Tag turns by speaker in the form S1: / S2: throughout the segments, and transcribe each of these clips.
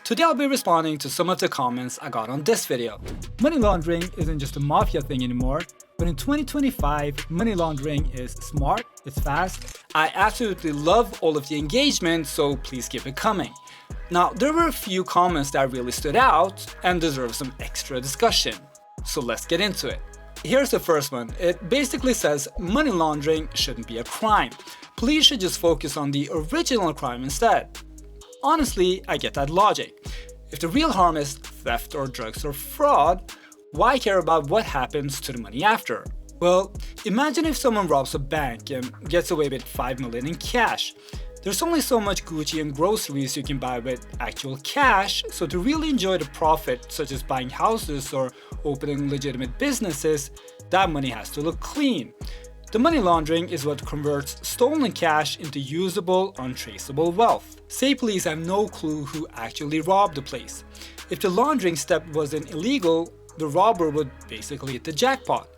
S1: Today I'll be responding to some of the comments I got on this video. Money laundering isn't just a mafia thing anymore, but in 2025, money laundering is smart, it's fast. I absolutely love all of the engagement, so please keep it coming. Now, there were a few comments that really stood out and deserve some extra discussion. So let's get into it. Here's the first one. It basically says money laundering shouldn't be a crime. Police should just focus on the original crime instead. Honestly, I get that logic. If the real harm is theft or drugs or fraud, why care about what happens to the money after? Well, imagine if someone robs a bank and gets away with $5 million in cash. There's only so much Gucci and groceries you can buy with actual cash, so to really enjoy the profit, such as buying houses or opening legitimate businesses, that money has to look clean. The money laundering is what converts stolen cash into usable, untraceable wealth. Say police have no clue who actually robbed the place. If the laundering step wasn't illegal, the robber would basically hit the jackpot.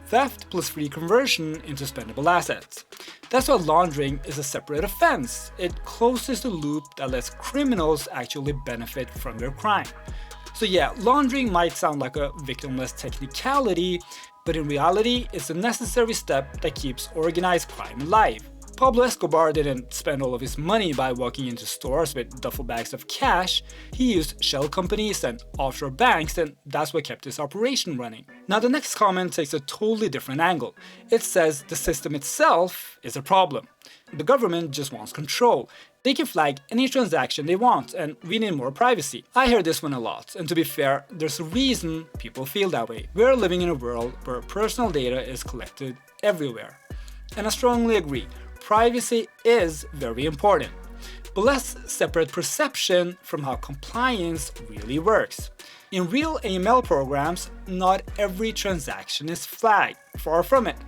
S1: Theft plus free conversion into spendable assets. That's why laundering is a separate offense. It closes the loop that lets criminals actually benefit from their crime. So yeah, laundering might sound like a victimless technicality, but in reality, it's a necessary step that keeps organized crime alive. Pablo Escobar didn't spend all of his money by walking into stores with duffel bags of cash. He used shell companies and offshore banks, and that's what kept his operation running. Now the next comment takes a totally different angle. It says the system itself is a problem. The government just wants control. They can flag any transaction they want, and we need more privacy. I hear this one a lot, and to be fair, there's a reason people feel that way. We're living in a world where personal data is collected everywhere. And I strongly agree. Privacy is very important, but let's separate perception from how compliance really works. In real AML programs, not every transaction is flagged, far from it.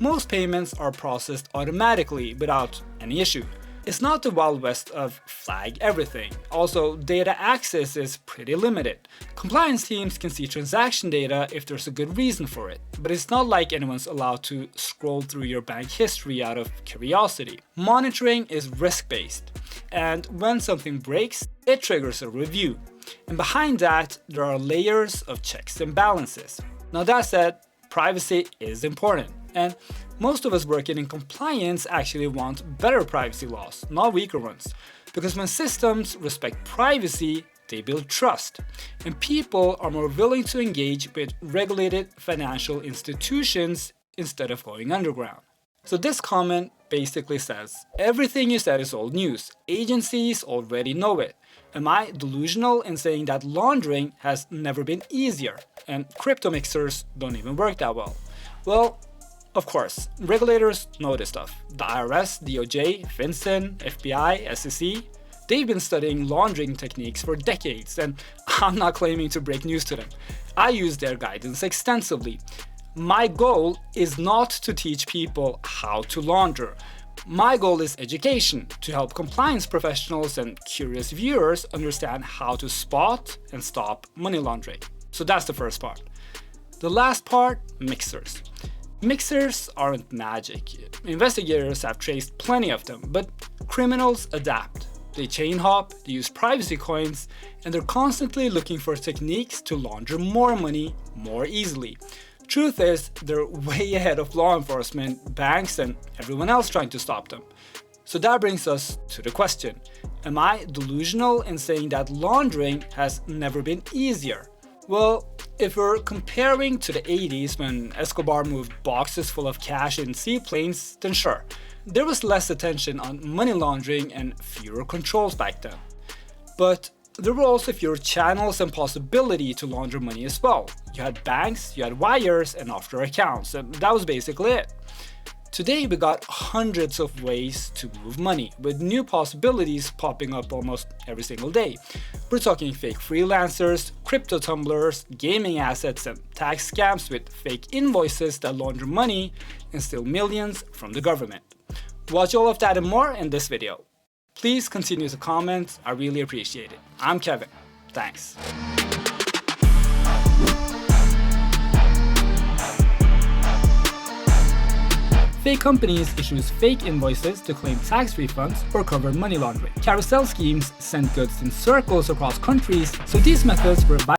S1: Most payments are processed automatically without any issue. It's not the Wild West of flag everything. Also, data access is pretty limited. Compliance teams can see transaction data if there's a good reason for it, but it's not like anyone's allowed to scroll through your bank history out of curiosity. Monitoring is risk-based, and when something breaks, it triggers a review. And behind that, there are layers of checks and balances. Now that said, privacy is important. And most of us working in compliance actually want better privacy laws, not weaker ones. Because when systems respect privacy, they build trust. And people are more willing to engage with regulated financial institutions instead of going underground. So this comment basically says, everything you said is old news. Agencies already know it. Am I delusional in saying that laundering has never been easier? And crypto mixers don't even work that well? Well, of course, regulators know this stuff. The IRS, DOJ, FinCEN, FBI, SEC, they've been studying laundering techniques for decades, and I'm not claiming to break news to them. I use their guidance extensively. My goal is not to teach people how to launder. My goal is education, to help compliance professionals and curious viewers understand how to spot and stop money laundering. So that's the first part. The last part, mixers. Mixers aren't magic. Investigators have traced plenty of them, but criminals adapt. They chain hop, they use privacy coins, and they're constantly looking for techniques to launder more money more easily. Truth is, they're way ahead of law enforcement, banks, and everyone else trying to stop them. So that brings us to the question, am I delusional in saying that laundering has never been easier? Well, if we're comparing to the 80s when Escobar moved boxes full of cash in seaplanes, then sure. There was less attention on money laundering and fewer controls back then. But there were also fewer channels and possibility to launder money as well. You had banks, you had wires, and offshore accounts, and that was basically it. Today we got hundreds of ways to move money, with new possibilities popping up almost every single day. We're talking fake freelancers, crypto tumblers, gaming assets, and tax scams with fake invoices that launder money and steal millions from the government. Watch all of that and more in this video. Please continue to comment, I really appreciate it. I'm Kevin. Thanks. Fake companies issue fake invoices to claim tax refunds or cover money laundering. Carousel schemes send goods in circles across countries, so these methods were